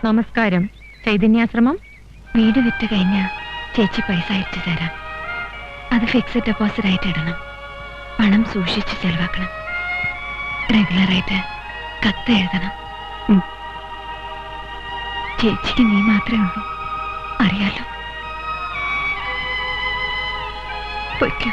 നമസ്കാരം. ചൈതന്യാശ്രമം. വീട് വിറ്റ് കഴിഞ്ഞ ചേച്ചി പൈസ അയച്ചു തരാം. അത് ഫിക്സഡ് ഡെപ്പോസിറ്റ് ആയിട്ട് ഇടണം. പണം സൂക്ഷിച്ച് ചെലവാക്കണം. റെഗുലറായിട്ട് കത്ത് എഴുതണം. ചേച്ചിക്ക് നീ മാത്രമേ ഉള്ളൂ, അറിയാലോ. പൊയ്ക്കോ.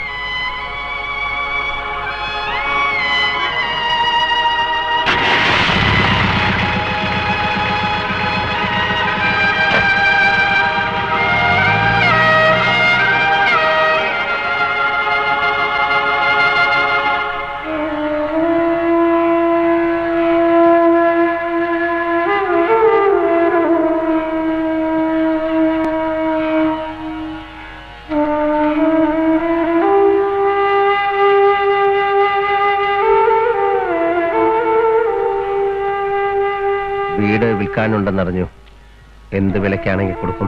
വീട് വിൽക്കാനുണ്ടെന്നറിഞ്ഞു. എന്ത് വിലക്കാണെങ്കിൽ കൊടുക്കും.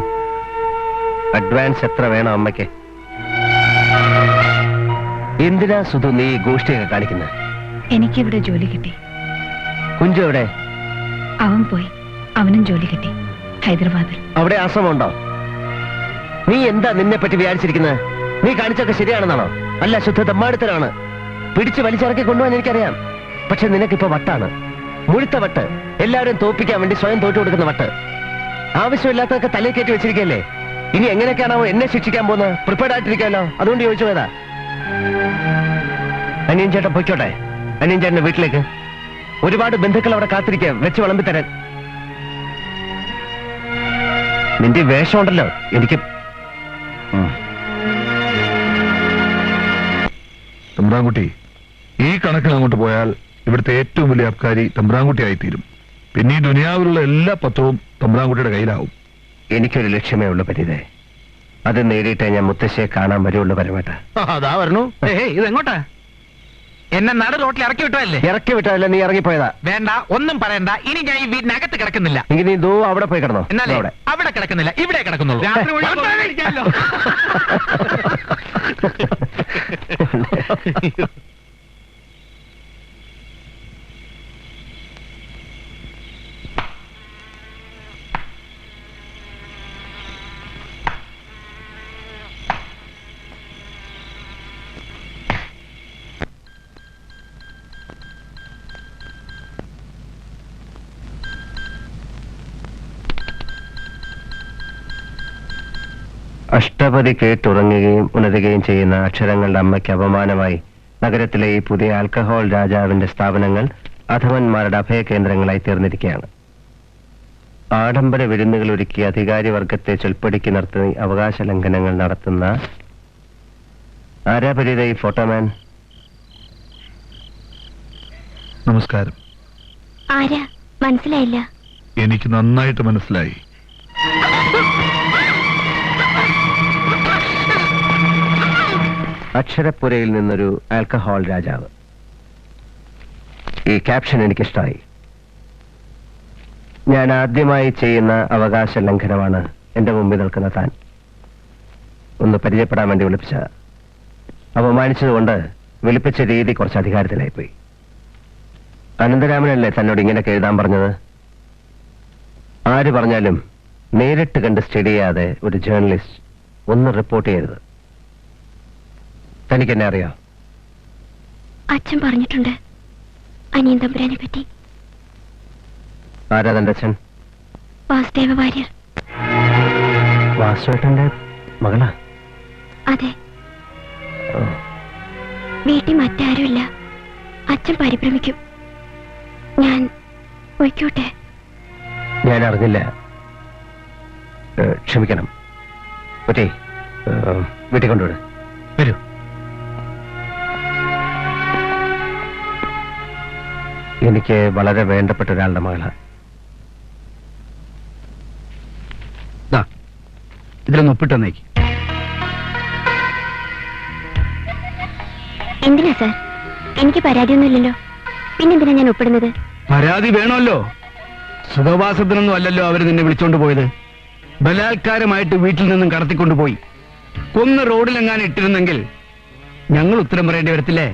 അഡ്വാൻസ് എത്ര വേണം അമ്മയ്ക്ക്? എന്തിനാ സുധു നീ ഗോഷ്ടിയൊക്കെ കാണിക്കുന്നത്? എനിക്കിവിടെ ജോലി കിട്ടി. കുഞ്ചു എവിടെ? അവൻ പോയി. അവനും ജോലി കിട്ടി ഹൈദരാബാദിൽ. അവിടെ ആശ്രമമുണ്ടോ? നീ എന്താ നിന്നെ പറ്റി വിചാരിച്ചിരിക്കുന്നത്? നീ കാണിച്ചൊക്കെ ശരിയാണെന്നാണോ? അല്ല, ശുദ്ധ തമ്മാടിത്തരാണ്. പിടിച്ച് വലിച്ചിറക്കി കൊണ്ടുപോകാൻ എനിക്കറിയാം. പക്ഷെ നിനക്കിപ്പോ വട്ടാണ്, മുഴുത്ത വട്ട്. എല്ലാവരും തോപ്പിക്കാൻ വേണ്ടി സ്വയം തോറ്റു കൊടുക്കുന്ന വട്ട്. ആവശ്യമില്ലാത്തതൊക്കെ തലയിൽ കയറ്റി വെച്ചിരിക്കല്ലേ. ഇനി എങ്ങനെയൊക്കെയാണോ എന്നെ ശിക്ഷിക്കാൻ പോകുന്നത്? പ്രിപ്പയർഡ് ആയിട്ടിരിക്കാമല്ലോ, അതുകൊണ്ട് ചോദിച്ചു പോയതാ. അനിയൻ ചേട്ടൻ പൊയ്ക്കോട്ടെ. അനിയൻ ചേട്ടന്റെ വീട്ടിലേക്ക്. ഒരുപാട് ബന്ധുക്കൾ അവിടെ കാത്തിരിക്കുക വെച്ച് വിളമ്പിത്തരാൻ. നിന്റെ വേഷമുണ്ടല്ലോ എനിക്ക്. തമ്പ്രാൻകുട്ടി, ഈ കണക്കിന് അങ്ങോട്ട് പോയാൽ ഇവിടുത്തെ ഏറ്റവും വലിയ അബ്കാരി തമ്പ്രാൻകുട്ടിയായി തീരും. പിന്നെ ഈ ദുനിയാവിലുള്ള എല്ലാ പത്രവും തമ്പ്രാൻകുട്ടിയുടെ കയ്യിലാവും. എനിക്കൊരു ലക്ഷ്യമേ ഉള്ളൂ പരീതേ. അത് നേടിയിട്ടേ ഞാൻ മുത്തശ്ശിയെ കാണാൻ വരുള്ളൂ. പരമേട്ട അതാ വരണു. ഇതെങ്ങോട്ടാ? എന്നെ നട റോട്ടിൽ ഇറക്കി വിട്ടതല്ലേ? ഇറക്കി വിട്ടതല്ല, നീ ഇറങ്ങിപ്പോയതാ. വേണ്ട, ഒന്നും പറയണ്ട. ഇനി ഞാൻ ഈ വീടിനകത്ത് കിടക്കുന്നില്ല. എങ്കിൽ നീ ദോ അവിടെ പോയി കിടന്നോ. എന്നാലേ അവിടെ കിടക്കുന്നില്ല, ഇവിടെ കിടക്കുന്നുള്ളൂ. അഷ്ടപതി കേട്ടുറങ്ങുകയും ഉണരുകയും ചെയ്യുന്ന അക്ഷരങ്ങളുടെ അമ്മയ്ക്ക് അപമാനമായി നഗരത്തിലെ ഈ പുതിയ ആൽക്കഹോൾ രാജാവിന്റെ സ്ഥാപനങ്ങൾ അധമന്മാരുടെ അഭയകേന്ദ്രങ്ങളായി തീർന്നിരിക്കുകയാണ്. ആഡംബര വിരുന്നുകൾ ഒരുക്കി അധികാരി വർഗത്തെ ചൊൽപ്പടിക്ക് നിർത്തി അവകാശ ലംഘനങ്ങൾ നടത്തുന്ന ആരാപരിത ഈ ഫോട്ടോമാൻ? നമസ്കാരം. ആരാ? മനസ്സിലായില്ല. എനിക്ക് നന്നായിട്ട് മനസ്സിലായി. അക്ഷരപ്പുരയിൽ നിന്നൊരു ആൽക്കഹോൾ രാജാവ്. ഈ ക്യാപ്ഷൻ എനിക്കിഷ്ടമായി. ഞാൻ ആദ്യമായി ചെയ്യുന്ന അവകാശ ലംഘനമാണ് എന്റെ മുമ്പിൽ നിൽക്കുന്ന താൻ. ഒന്ന് പരിചയപ്പെടാൻ വേണ്ടി വിളിപ്പിച്ച. അപമാനിച്ചതുകൊണ്ട് വിളിപ്പിച്ച രീതി കുറച്ച് അധികാരത്തിലായിപ്പോയി. അനന്തരാമനല്ലേ തന്നോട് ഇങ്ങനെയൊക്കെ എഴുതാൻ പറഞ്ഞത്? ആര് പറഞ്ഞാലും നേരിട്ട് കണ്ട് സ്റ്റഡി ചെയ്യാതെ ഒരു ജേർണലിസ്റ്റ് ഒന്ന് റിപ്പോർട്ട് ചെയ്യരുത്. തനിക്ക് എന്നെ അറിയാം. അച്ഛൻ പറഞ്ഞിട്ടുണ്ട് അനിയൻ തമ്പുരാനെ പറ്റി. ആരാ തന്റെ അച്ഛൻ? വാസുദേവ വാര്യർ. വാസുവേട്ടന്റെ മകളാ? അതെ. വീട്ടിൽ മറ്റാരുമില്ല. അച്ഛൻ പരിഭ്രമിക്കും. ഞാൻ പൊയ്ക്കോട്ടെ? ഞാൻ അറിഞ്ഞില്ല. ക്ഷമിക്കണം. ഒറ്റേ വീട്ടിൽ കൊണ്ടുവിട്. വരൂ. എനിക്ക് വളരെ വേണ്ടപ്പെട്ട ഒരാളുടെ മകളാ. ഇതിലൊന്ന് ഒപ്പിട്ടെന്നേക്ക്. എന്തിനാ സാർ? എനിക്ക് പരാതിയൊന്നുമില്ലല്ലോ. പിന്നെന്തിനാ ഞാൻ ഒപ്പിടുന്നത്? പരാതി വേണമല്ലോ. സുഖവാസത്തിനൊന്നും അല്ലല്ലോ അവര് നിന്നെ വിളിച്ചോണ്ട് പോയത്. ബലാത്കാരമായിട്ട് വീട്ടിൽ നിന്നും കടത്തിക്കൊണ്ടുപോയി. കൊന്ന് റോഡിലെങ്ങാനും ഇട്ടിരുന്നെങ്കിൽ ഞങ്ങൾ ഉത്തരം പറയേണ്ടി വരത്തില്ലേ?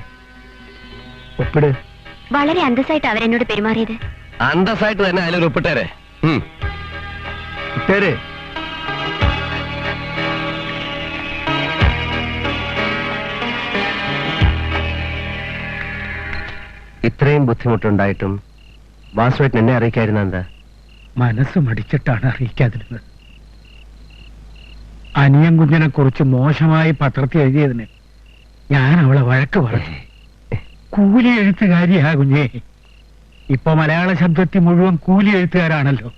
ഒപ്പിട്. വളരെ അന്തസ്സായിട്ട് അവരെന്നോട് പെരുമാറിയത്. അന്തസ്സായിട്ട് തന്നെ അതിലൊരു ഒപ്പിട്ടേരെ. ശരി. ഇത്രയും ബുദ്ധിമുട്ടുണ്ടായിട്ടും വാസുവേട്ടൻ എന്നെ അറിയിക്കായിരുന്ന എന്താ? മനസ്സ് മടിച്ചിട്ടാണ് അറിയിക്കാതിരുന്നത്. അനിയൻ കുഞ്ഞിനെ കുറിച്ച് മോശമായി പത്രത്തിൽ എഴുതിയതിന് ഞാൻ അവളെ വഴക്ക് പറഞ്ഞു. കൂലി എഴുത്തുകാരിയാ കുഞ്ഞേ. ഇപ്പൊ മലയാള ശബ്ദത്തിൽ മുഴുവൻ കൂലി എഴുത്തുകാരാണല്ലോ.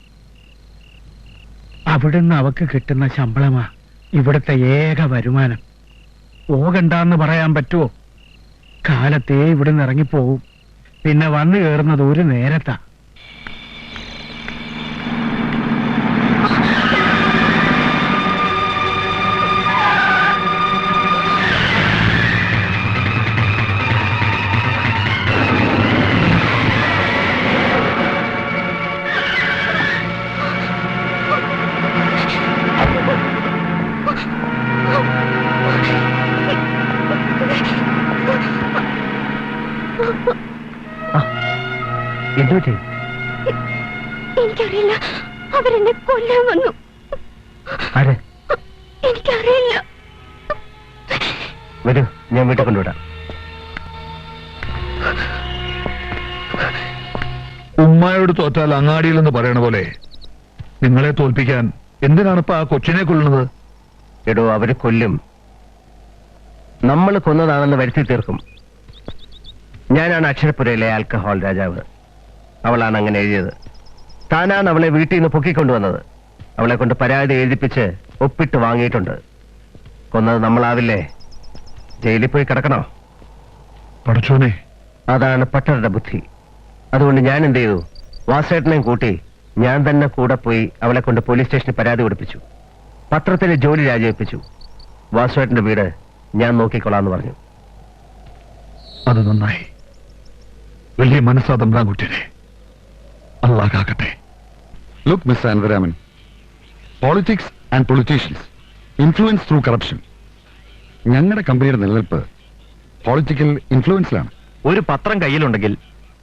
അവിടുന്ന് അവക്ക് കിട്ടുന്ന ശമ്പളമാ ഇവിടുത്തെ ഏക വരുമാനം. പോകണ്ടെന്ന് പറയാൻ പറ്റുമോ? കാലത്തേ ഇവിടുന്ന് ഇറങ്ങിപ്പോവും. പിന്നെ വന്നു കയറുന്നത് ഒരു നേരത്താ. എന്തുപറ്റി? എനിക്കറിയില്ല. അവരെന്നെ കൊല്ലാൻ വന്നു. ആര്? എനിക്കറിയില്ല. വരൂ, ഞാൻ വീട്ടിൽ കൊണ്ടുവിടാം. ഉമ്മായോട് തോറ്റാൽ അങ്ങാടിയിലെന്ന് പറയണ പോലെ നിങ്ങളെ തോൽപ്പിക്കാൻ എന്തിനാണിപ്പോ ആ കൊച്ചിനെ കൊല്ലുന്നത്? എടോ, അവര് കൊല്ലും. നമ്മൾ കൊന്നതാണെന്ന് വരുത്തി തീർക്കും. ഞാനാണ് അക്ഷരപ്പുരയിലെ ആൽക്കഹോൾ രാജാവ്. അവളാണ് അങ്ങനെ എഴുതിയത്. താനാണ് അവളെ വീട്ടിൽ നിന്ന് പൊക്കിക്കൊണ്ടുവന്നത്. അവളെ കൊണ്ട് പരാതി എഴുതിപ്പിച്ച് ഒപ്പിട്ട് വാങ്ങിയിട്ടുണ്ട്. കൊന്നത് നമ്മളാവില്ലേ? ജയിലിൽ പോയി കിടക്കണോ? പഠിച്ചോനെ, അതാണ് പട്ടരുടെ ബുദ്ധി. അതുകൊണ്ട് ഞാൻ എന്ത് ചെയ്തു? വാസേട്ടനെയും കൂട്ടി ഞാൻ തന്നെ കൂടെ പോയി അവളെ കൊണ്ട് പോലീസ് സ്റ്റേഷനിൽ പരാതി കൊടുപ്പിച്ചു. പത്രത്തിലെ ജോലി രാജിവെപ്പിച്ചു. വാസുവേട്ടന്റെ വീട് ഞാൻ നോക്കിക്കൊള്ളാന്ന് പറഞ്ഞു. അത് നന്നായി. വലിയ മനസ്സാ തമ്പ്രാൻകുട്ടിനെ. അല്ലാഹ് കാക്കട്ടെ. Look, Mr. Anvaraman, politics and politicians influence through corruption. ഞങ്ങളുടെ കമ്പനിയുടെ നിലനിൽപ്പ് പൊളിറ്റിക്കൽ ഇൻഫ്ലുവൻസിലാണ്. ഒരു പത്രം കയ്യിലുണ്ടെങ്കിൽ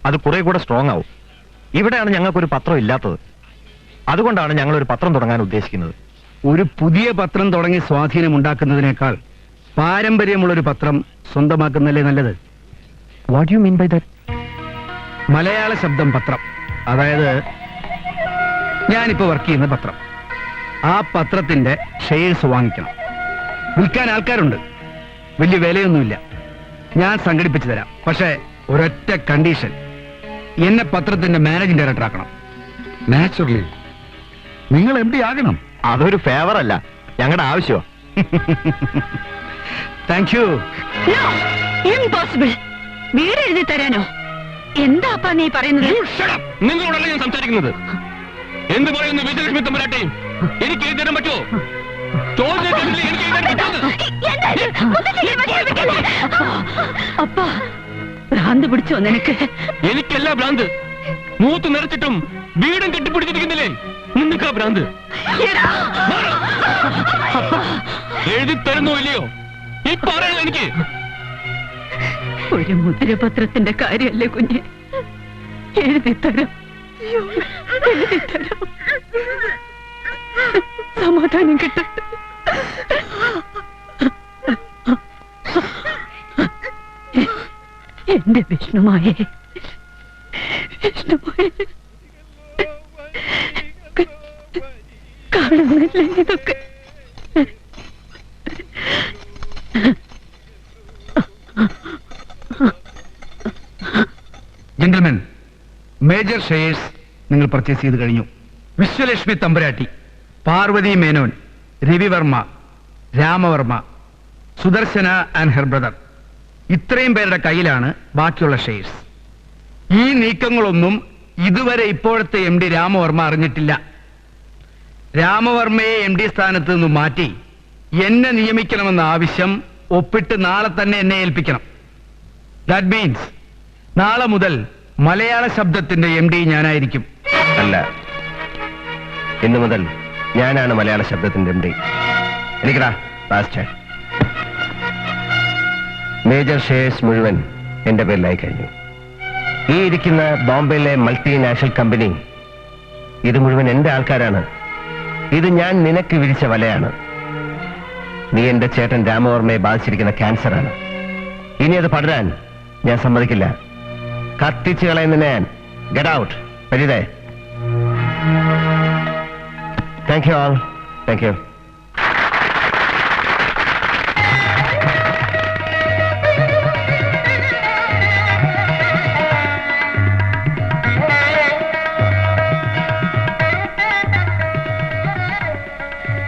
അത് കുറെ കൂടെ സ്ട്രോങ് ആവും. ഇവിടെയാണ് ഞങ്ങൾക്കൊരു പത്രം ഇല്ലാത്തത്. അതുകൊണ്ടാണ് ഞങ്ങൾ ഒരു പത്രം തുടങ്ങാൻ ഉദ്ദേശിക്കുന്നത്. ഒരു പുതിയ പത്രം തുടങ്ങി സ്വാധീനം ഉണ്ടാക്കുന്നതിനേക്കാൾ പാരമ്പര്യമുള്ളൊരു പത്രം സ്വന്തമാക്കുന്നല്ലേ നല്ലത്. What you mean by that? Malayala Shabdam പത്രം, അതായത് ഞാനിപ്പോ വർക്ക് ചെയ്യുന്ന പത്രം. ആ പത്രത്തിന്റെ ഷെയർസ് വാങ്ങിക്കണം. വിൽക്കാൻ ആൾക്കാരുണ്ട്. വലിയ വിലയൊന്നുമില്ല. ഞാൻ സംഘടിപ്പിച്ചു തരാം. പക്ഷേ ഒരൊറ്റ കണ്ടീഷൻ, എന്നെ പത്രത്തിന്റെ മാനേജിംഗ് ഡയറക്ടർ ആക്കണം. നാച്ചുറലി നിങ്ങൾ MD ആകണം. അതൊരു ഫേവർ അല്ല, ഞങ്ങളുടെ ആവശ്യമോ. Thank you. ഇംപോസിബിൾ. വീട് എഴുതി തരാനോ? എന്താപ്പാ നീ പറയുന്നത്? നിങ്ങളോടല്ല ഞാൻ സംസാരിക്കുന്നത്. എന്ത് പറയുന്നു വിജയലക്ഷ്മി തമ്പുരാട്ടി? എനിക്ക് എഴുതാൻ പറ്റുമോ? അപ്പാ, ഭ്രാന്ത് പിടിച്ചോ നിനക്ക്? എനിക്കല്ല ഭ്രാന്ത്. മൂത്ത് നിറച്ചിട്ടും വീടും കെട്ടിപ്പിടിച്ചിരിക്കുന്നില്ലേ നിനക്കാ ഭ്രാന്ത്. എഴുതി തരുന്നോ ഇല്ലയോ ഈ പറയണോ? എനിക്ക് ഒരു മുദ്രപത്രത്തിന്റെ കാര്യല്ലേ കുഞ്ഞെ. എഴുതിത്തരാം, എഴുതിത്തരാം. സമാധാനം കിട്ടട്ടെ. എന്റെ വിഷ്ണുമായേ, വിഷ്ണുമായേ, കാണുന്നില്ലേ ഇതൊക്കെ? ജെന്റിൽമെൻ, മേജർ ഷെയർസ് നിങ്ങൾ പർച്ചേസ് ചെയ്ത് കഴിഞ്ഞു. Vishwalakshmi Thampuratti, Parvathi Menon, Ravivarma, Ramavarma, Sudarshana and her brother, ഇത്രയും പേരുടെ കയ്യിലാണ് ബാക്കിയുള്ള ഷെയർസ്. ഈ നീക്കങ്ങളൊന്നും ഇതുവരെ ഇപ്പോഴത്തെ MD രാമവർമ്മ അറിഞ്ഞിട്ടില്ല. രാമവർമ്മയെ MD സ്ഥാനത്ത് നിന്ന് മാറ്റി എന്നെ നിയമിക്കണമെന്ന ആവശ്യം ഒപ്പിട്ട് നാളെ തന്നെ എന്നെ ഏൽപ്പിക്കണം. ദാറ്റ് മീൻസ് നാളെ മുതൽ മലയാള ശബ്ദത്തിന്റെ MD ഞാനായിരിക്കും. അല്ല, ഇന്നു മുതൽ ഞാനാണ് മലയാള ശബ്ദത്തിന്റെ MD. എനിക്കടാ ലാസ്റ്റ്. മേജർ ഷെയർസ് മുഴുവൻ എന്റെ പേരിലായി കഴിഞ്ഞു. ഈ ഇരിക്കുന്ന ബോംബെയിലെ മൾട്ടിനാഷണൽ കമ്പനി, ഇത് മുഴുവൻ എന്റെ ആൾക്കാരാണ്. ഇത് ഞാൻ നിനക്ക് വിരിച്ച വലയാണ്. നീ എന്റെ ചേട്ടൻ രാമവർമ്മയെ ബാധിച്ചിരിക്കുന്ന ക്യാൻസറാണ്. ഇനി അത് പടരാൻ ഞാൻ സമ്മതിക്കില്ല. കത്തിച്ചു കളയുന്ന ഞാൻ. Get out. പരിതേ. Thank you all. Thank you.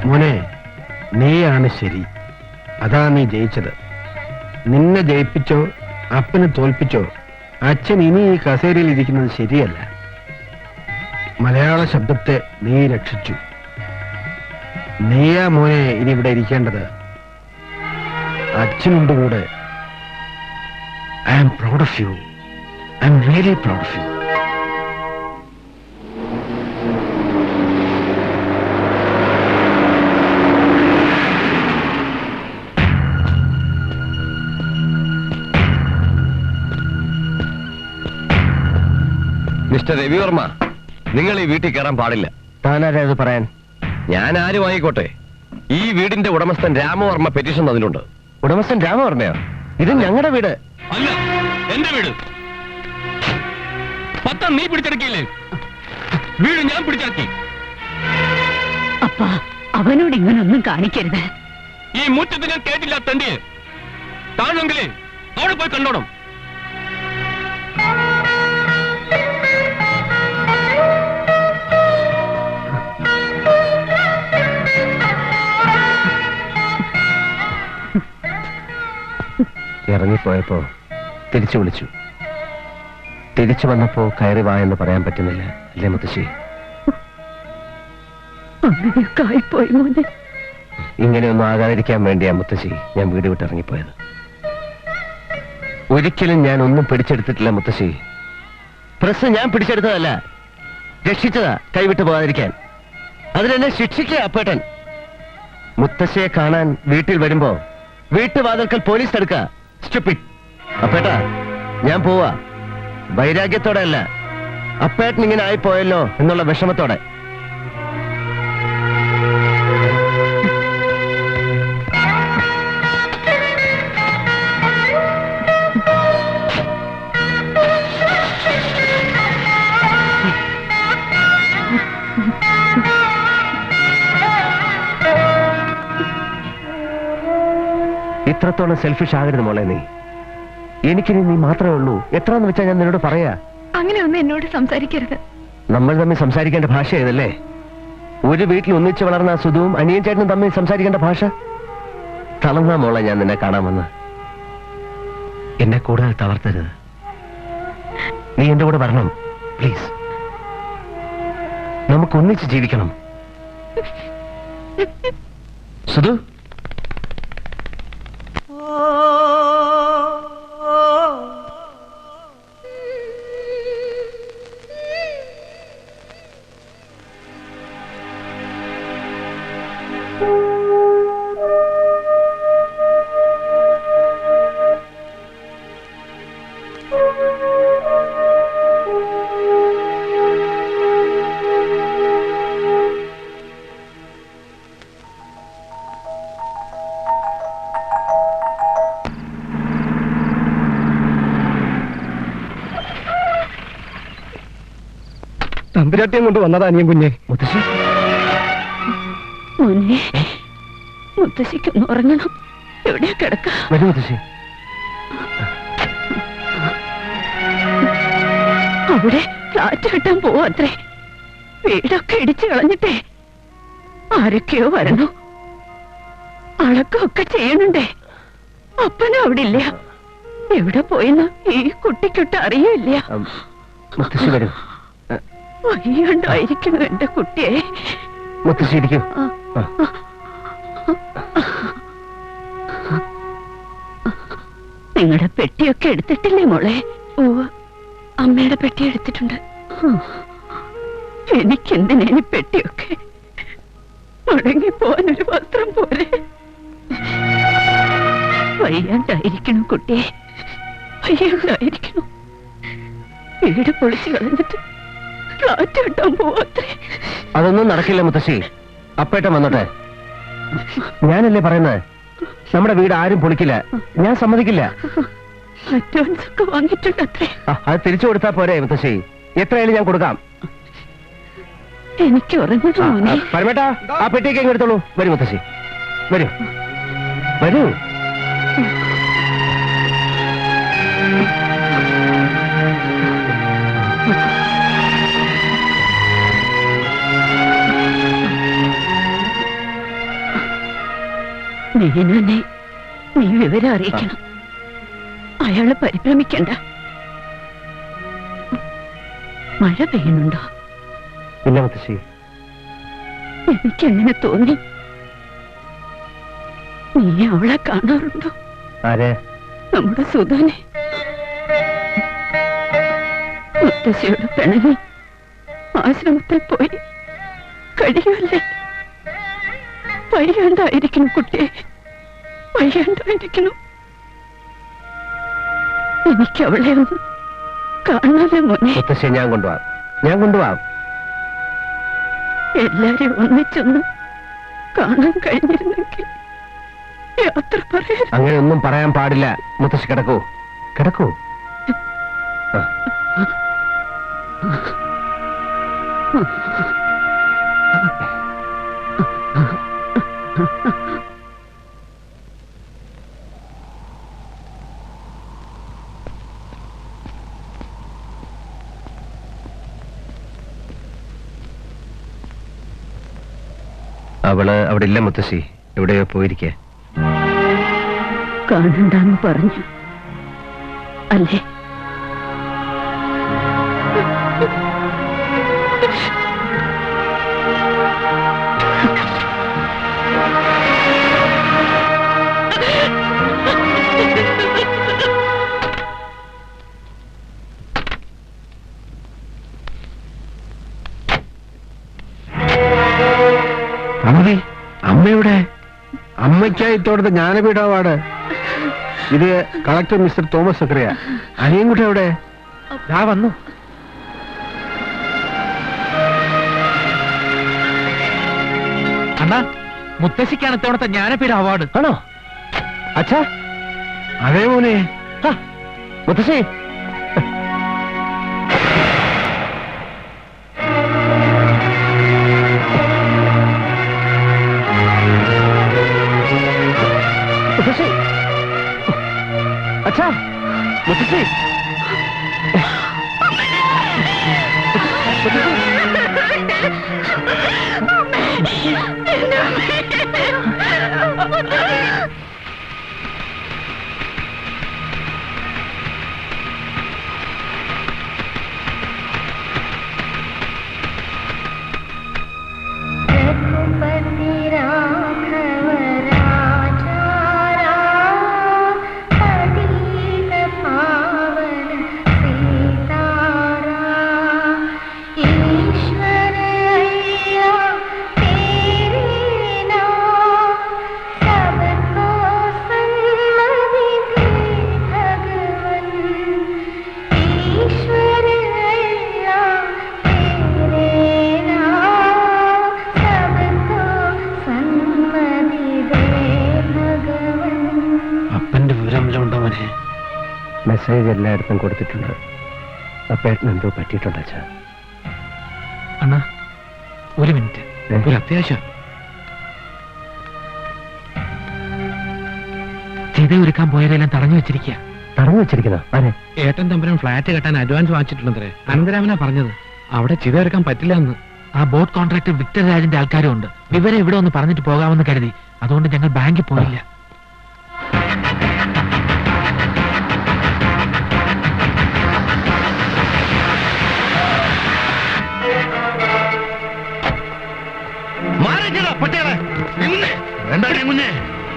മോനെ, നീയാണ് ശരി. അതാ നീ ജയിച്ചത്. നിന്നെ ജയിപ്പിച്ചോ അപ്പനെ തോൽപ്പിച്ചോ അച്ഛൻ ഇനി ഈ കസേരയിൽ ഇരിക്കുന്നത് ശരിയല്ല. മലയാള ശബ്ദത്തെ നീ രക്ഷിച്ചു. നീയാ മോനെ ഇനി ഇവിടെ ഇരിക്കേണ്ടത്. അച്ഛനുണ്ട് കൂടെ. I am proud of you. I am really proud of you. Mister Ravivarma, നിങ്ങൾ ഈ വീട്ടിൽ കയറാൻ പാടില്ല. താനാരാ ഇത് പറയാൻ? ഞാൻ ആരും ആയിക്കോട്ടെ, ഈ വീടിന്റെ ഉടമസ്ഥൻ രാമവർമ്മ പെറ്റീഷൻ തന്നിട്ടുണ്ട്. ഉടമസ്ഥൻ രാമവർമ്മയോ? ഇത് ഞങ്ങളുടെ വീട് അല്ല, എന്റെ വീട്. പത്രം നീ പിടിച്ചെടുക്കില്ലേ? വീട് ഞാൻ പിടിച്ചെടുക്കി. അപ്പ അവനോട് ഇങ്ങനൊന്നും കാണിക്കരുത്. ഈ മുറ്റത്ത് ഞാൻ കേട്ടില്ല തണ്ടിയെ. താഴെങ്കിലേ അവിടെ പോയി കണ്ടോണം. ഇറങ്ങിപ്പോയപ്പോ തിരിച്ചു വിളിച്ചു. തിരിച്ചു വന്നപ്പോ കയറി വാ എന്ന് പറയാൻ പറ്റുന്നില്ല അല്ലേ മുത്തശ്ശി? അങ്ങനെയൊക്കെ ആയിപ്പോയി മോനെ. ഇങ്ങനെയൊന്നും ആകാതിരിക്കാൻ വേണ്ടിയാ മുത്തശ്ശി ഞാൻ വീട് വിട്ടിറങ്ങിപ്പോയത്. ഒരിക്കലും ഞാൻ ഒന്നും പിടിച്ചെടുത്തിട്ടില്ല മുത്തശ്ശി. പ്രസ് ഞാൻ പിടിച്ചെടുത്തതല്ല, രക്ഷിച്ചതാ കൈവിട്ടു പോകാതിരിക്കാൻ. അതിനെന്നെ ശിക്ഷിക്കുക അപ്പേട്ടൻ. മുത്തശ്ശിയെ കാണാൻ വീട്ടിൽ വരുമ്പോ വീട്ടുവാതിൽക്കൽ പോലീസ് തടുക്ക. സ്റ്റുപ്പിഡ്. അപ്പേട്ടാ, ഞാൻ പോവാ. വൈരാഗ്യത്തോടെ അല്ല, അപ്പേട്ടൻ ഇങ്ങനെ ആയിപ്പോയല്ലോ എന്നുള്ള വിഷമത്തോടെ. ഇത്രത്തോളം സെൽഫിഷ് ആകരുത് മോളെ നീ. എനിക്കിനി നീ മാത്രമേ ഉള്ളൂ. എത്രയെന്ന് വെച്ചാൽ ഞാൻ നിന്നോട് പറയാ. അങ്ങനെയൊന്നും എന്നോട് സംസാരിക്കരുത്. നമ്മൾ തമ്മിൽ സംസാരിക്കേണ്ട ഭാഷ ഏതല്ലേ? ഒരു വീട്ടിൽ ഒന്നിച്ച് വളർന്ന സുധുവും അനിയൻ ചേട്ടനും തമ്മിൽ സംസാരിക്കേണ്ട ഭാഷ. തളർന്ന മോളെ ഞാൻ നിന്നെ കാണാൻ വന്ന്. എന്നെ കൂടുതൽ തളർത്തരുത്. നീ എന്റെ കൂടെ വരണം പ്ലീസ്. നമുക്ക് ഒന്നിച്ച് ജീവിക്കണം. സുധു, തമ്പുരാട്ടിയും കൊണ്ട് വന്നതാ അനിയൻ കുഞ്ഞെ. മുത്തശ്ശി, മോനെ, മുത്തശ്ശിക്കൊന്ന് ഉറങ്ങണം. എവിടെയാ കിടക്ക? വരൂ മുത്തശ്ശി. അവിടെ ഫ്ലാറ്റ് കെട്ടാൻ പോവാത്രേ. വീടൊക്കെ ഇടിച്ചു കളഞ്ഞിട്ടേ. ആരൊക്കെയോ വരണോ, അളക്കമൊക്കെ ചെയ്യണുണ്ടേ. അപ്പനും അവിടെ ഇല്ല. എവിടെ പോയെന്ന് ഈ കുട്ടിക്കൊട്ട് അറിയില്ല. മുത്തശ്ശി വരൂ. വയ്യാണ്ടായിരിക്കണം എന്റെ കുട്ടിയെ. മുത്തശ്ശി ഇരിക്കൂ. നിങ്ങളുടെ പെട്ടിയൊക്കെ എടുത്തിട്ടില്ലേ മോളെ? ഓ, അമ്മയുടെ പെട്ടി എടുത്തിട്ടുണ്ട്. എനിക്കെന്തിനേനി പെട്ടിയൊക്കെ? മുടങ്ങിപ്പോവാനൊരു വസ്ത്രം പോലെ. വയ്യാണ്ടായിരിക്കണം കുട്ടിയെ, വയ്യാണ്ടായിരിക്കണം. വീട് പൊളിച്ചു കളഞ്ഞിട്ട് ഫ്ലാറ്റ് കിട്ടാൻ പോവാത്രേ. അതൊന്നും നടക്കില്ല മുത്തശ്ശി. അപ്പേട്ടൻ വന്നോട്ടെ. ഞാനല്ലേ പറയുന്നത്, നമ്മുടെ വീട് ആരും പൊളിക്കില്ല. ഞാൻ സമ്മതിക്കില്ല. അഡ്വാൻസ് ഒക്കെ വാങ്ങിയിട്ടുണ്ടത്രേ. അത് തിരിച്ചു കൊടുത്താ പോരെ മുത്തശ്ശി? എത്രയായാലും ഞാൻ കൊടുക്കാം. എനിക്ക് ഉറങ്ങണോ മോനെ? പരമേട്ടാ, ആ പെട്ടിയൊക്കെ ഇങ്ങ് എടുത്തോളൂ. വരൂ മുത്തശ്ശി, വരൂ വരൂ. മേനോനെ നീ വിവരം അറിയിക്കണം. അയാള് പരിഭ്രമിക്കണ്ട. മഴ പെയ്യുന്നുണ്ടോ? ഇല്ല മുത്തശ്ശി. എനിക്കങ്ങനെ തോന്നി. നീ അവളെ കാണാറുണ്ടോ? ആരെ? നമ്മുടെ സുധാനെ. മുത്തശ്ശിയോട് പിണങ്ങി ആശ്രമത്തിൽ പോയി കഴിയുമല്ലേ? വയ്യാണ്ടായിരിക്കണം കുട്ടിയെ, വയ്യാണ്ടായിരിക്കണം. എനിക്ക് അവളെ ഒന്ന് കാണാതെ മോനെ. മുത്തശ്ശി, ഞാൻ കൊണ്ടുപോവാം, ഞാൻ കൊണ്ടുപോവാം. എല്ലാരും ഒന്നിച്ചൊന്ന് കാണാൻ കഴിഞ്ഞിരുന്നെങ്കിൽ യാത്ര പറയാൻ. അങ്ങനെ ഒന്നും പറയാൻ പാടില്ല മുത്തശ്ശി. കിടക്കൂ, കിടക്കൂ. അവള് അവിടെ ഇല്ല മുത്തശ്ശി, എവിടെയോ പോയിരിക്കേ. കാണണ്ടെന്ന് പറഞ്ഞു അല്ലേ? അമ്മയുടെ അമ്മയ്ക്കായി തോടുത്ത ജ്ഞാനപീഠ അവാർഡ്. ഇത് കളക്ടർ മിസ്റ്റർ തോമസ് സക്രിയ. അനിയൻകുട്ടി എവിടെ? ഞാൻ വന്നു. അണ്ണാ, മുത്തശ്ശിക്കാണ് ഇത്തവണത്തെ ജ്ഞാനപീഠ അവാർഡ്. ആണോ? അച്ഛാ, അതേ മോനെ. മുത്തശ്ശി. മുത്തശ്ശി, അച്ഛാ, മുത്തശ്ശി. മെസ്സേജ് എല്ലായിടത്തും കൊടുത്തിട്ടുണ്ട്. അപ്പേട്ടന് എന്തോ പറ്റിയിട്ടുണ്ട് അച്ഛാ. അണ്ണാ, ഒരു മിനിറ്റ്, ഒരു അത്യാവശ്യം. ചിത ഒരുക്കാൻ പോയതെല്ലാം തടഞ്ഞു വെച്ചിരിക്കുക. തടഞ്ഞു വെച്ചിരിക്കുന്ന ആരെ? ഏട്ടൻ തമ്പുരാൻ ഫ്ലാറ്റ് കെട്ടാൻ അഡ്വാൻസ് വാങ്ങിച്ചിട്ടുണ്ടത്രേ. അനന്തരാമനാ പറഞ്ഞത്. അവിടെ ചിത ഒരുക്കാൻ പറ്റില്ല എന്ന്. ആ ബോട്ട് കോൺട്രാക്ടർ വിക്ടർ രാജിന്റെ ആൾക്കാരും ഉണ്ട്. വിവരം ഇവിടെ ഒന്ന് പറഞ്ഞിട്ട് പോകാമെന്ന് കരുതി. അതുകൊണ്ട് ഞങ്ങൾ ബാങ്കിൽ പോയില്ല.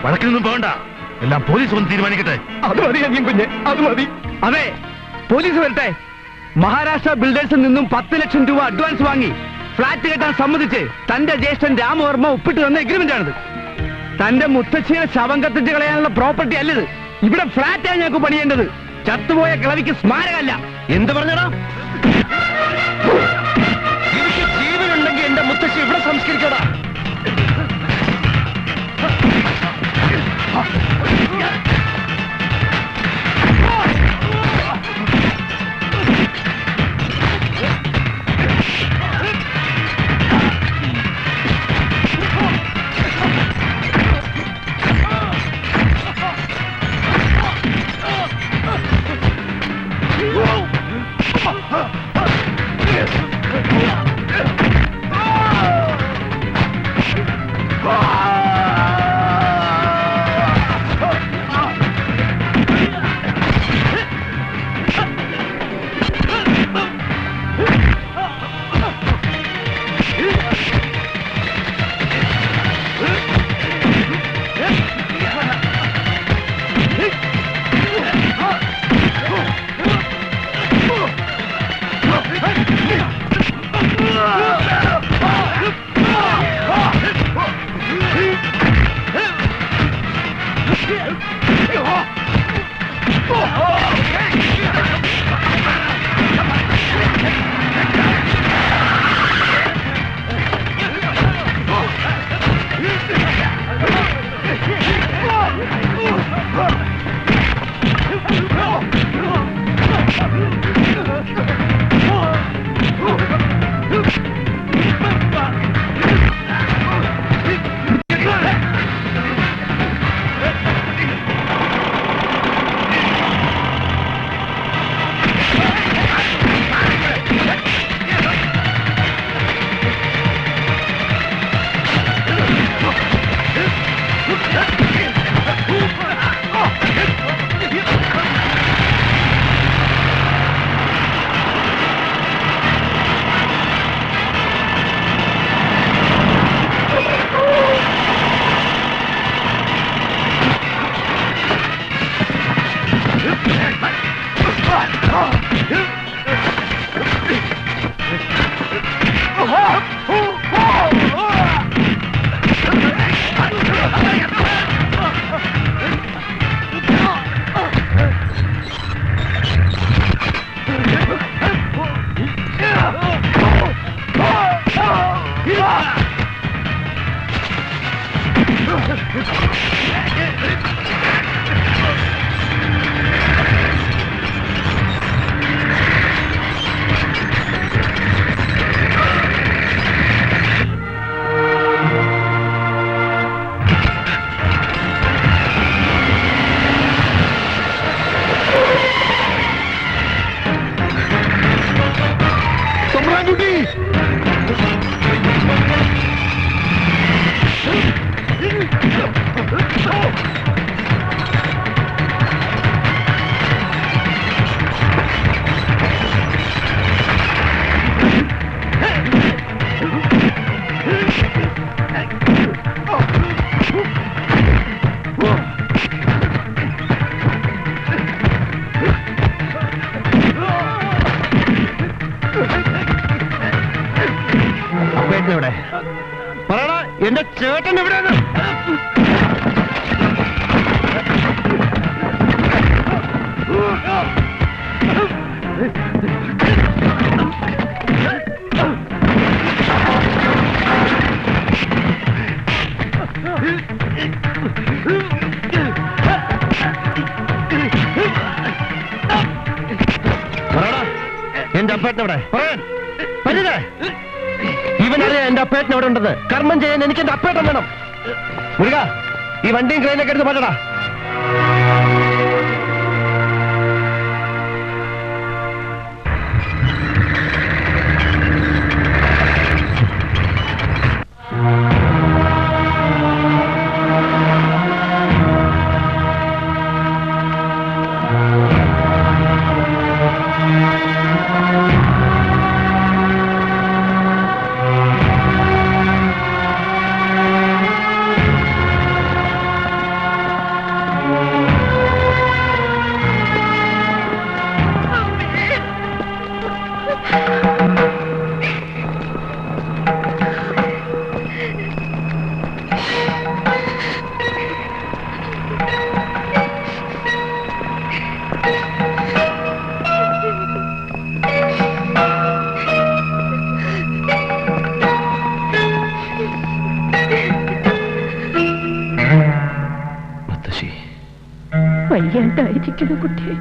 വഴക്കിനൊന്നും പോകണ്ട, എല്ലാം പോലീസ് വന്ന് തീരുമാനിക്കട്ടെ. അത് മതി അനിയൻ കുഞ്ഞ്, അത് മതി. അതെ, പോലീസ് വരട്ടെ. മഹാരാഷ്ട്ര ബിൽഡേഴ്സിൽ നിന്നും 10 ലക്ഷം രൂപ അഡ്വാൻസ് വാങ്ങി ഫ്ലാറ്റ് കെട്ടാൻ സമ്മതിച്ച് തന്റെ ജ്യേഷ്ഠൻ രാമവർമ്മ ഒപ്പിട്ട് തന്ന എഗ്രിമെന്റ് ആണിത്. തന്റെ മുത്തച്ഛിയെ ശവം കത്തിച്ച് കളയാനുള്ള പ്രോപ്പർട്ടി അല്ലത്. ഇവിടെ ഫ്ലാറ്റാണ് ഞങ്ങൾക്ക് പണിയേണ്ടത്. ചത്തുപോയ കിളവിക്ക് സ്മാരകമല്ല. എന്ത് പറഞ്ഞടാ? എനിക്ക് ജീവനുണ്ടെങ്കിൽ എന്റെ മുത്തശ്ശി ഇവിടെ സംസ്കരിക്കടാ. എവിടെ പറയടാ, എന്റെ ചേട്ടൻ എവിടെയാണ്? പറയടാ, എന്റെ അപ്പേട്ടൻ എവിടെ? പറയാൻ പറ്റില്ലേ? ഇവനറിയാം എന്റെ അപ്പേട്ടൻ എവിടെ ഉണ്ടെന്ന്. കർമ്മം ചെയ്യാൻ എനിക്ക് എന്റെ അപ്പേട്ടൻ വേണം. മുരുക, ഈ വണ്ടിയും ക്രെയിനൊക്കെ എടുത്ത് മാറ്റടാ. വയ്യാണ്ടായിരിക്കുന്നു കുട്ടിയെ.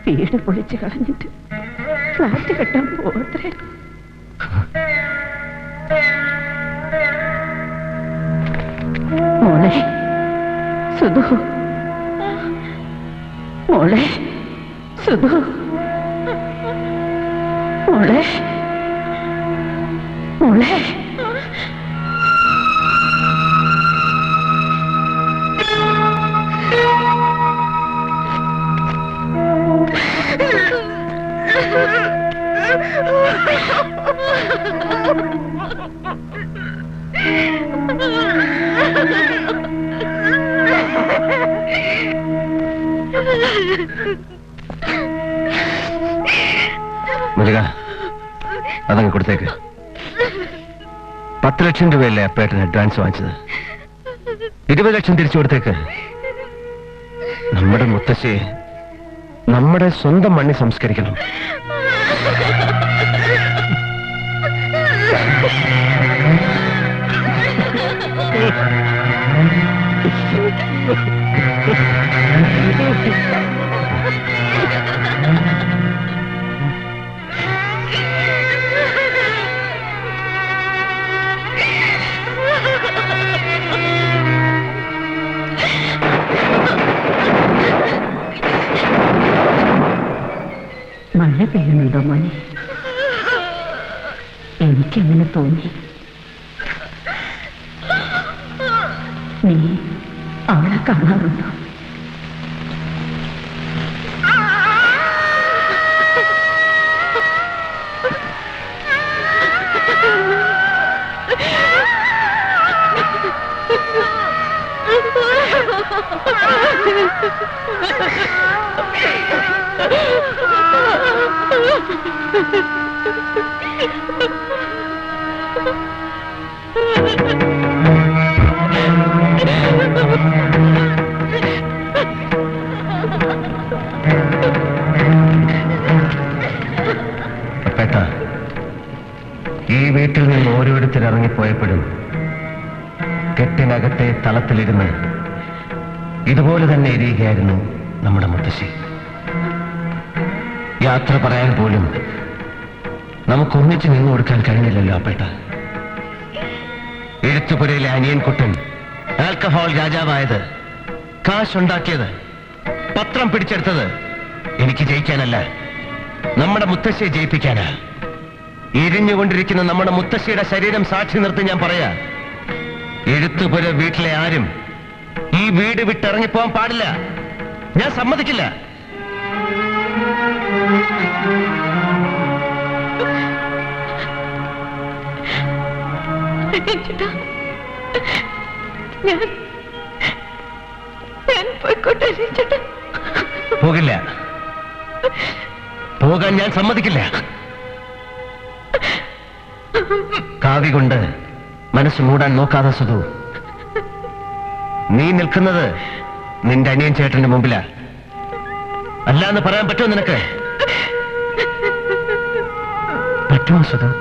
വീട് പൊളിച്ചു കളഞ്ഞിട്ട് ഫ്ലാറ്റ് കെട്ടാൻ പോത്രേ. മോളെ സുധു, മോളെ സുധു, മോളെ മോളെ മുരുക, അതങ്ങ് കൊടുത്തേക്ക്. 10 ലക്ഷം രൂപയല്ലേ അപ്പേട്ടന് അഡ്വാൻസ് വാങ്ങിച്ചത്? 20 ലക്ഷം തിരിച്ചു കൊടുത്തേക്ക്. നമ്മുടെ മുത്തശ്ശിയെ നമ്മുടെ സ്വന്തം മണ്ണിൽ സംസ്കരിക്കണം. മഴ പെയ്യുന്നുണ്ടോ മോനെ? എനിക്കങ്ങനെ തോന്നി. നീ അവളെ കാണാറുണ്ടോ? ഈ വീട്ടിൽ നിന്ന് ഓരോരുത്തർ ഇറങ്ങിപ്പോയപ്പോഴും കെട്ടിനകത്തെ തളത്തിലിരുന്ന് ഇതുപോലെ തന്നെ ഇരിക്കുകയായിരുന്നു നമ്മുടെ മുത്തശ്ശി. യാത്ര പറയാൻ പോലും നമുക്കൊന്നിച്ച് നിന്നു കൊടുക്കാൻ കഴിഞ്ഞില്ലല്ലോ അപ്പേട്ട. എഴുത്തുപുരയിലെ അനിയൻകുട്ടൻ ആൽക്കഹോൾ രാജാവായത്, കാശുണ്ടാക്കിയത്, പത്രം പിടിച്ചെടുത്തത് എനിക്ക് ജയിക്കാനല്ല, നമ്മുടെ മുത്തശ്ശിയെ ജയിപ്പിക്കാനാ. എരിഞ്ഞുകൊണ്ടിരിക്കുന്ന നമ്മുടെ മുത്തശ്ശിയുടെ ശരീരം സാക്ഷി നിർത്തി ഞാൻ പറയാ, എഴുത്തുപുര വീട്ടിലെ ആരും ഈ വീട് വിട്ടിറങ്ങിപ്പോവാൻ പാടില്ല. ഞാൻ സമ്മതിക്കില്ല. പോകില്ല, പോകാൻ ഞാൻ സമ്മതിക്കില്ല. കാവി കൊണ്ട് മനസ്സ് മൂടാൻ നോക്കാതെ സുധു, നീ നിൽക്കുന്നത് നിന്റെ അനിയൻ ചേട്ടന്റെ മുമ്പിലാ. അല്ലാന്ന് പറയാൻ പറ്റുമോ നിനക്ക്? പറ്റുമോ സുധു?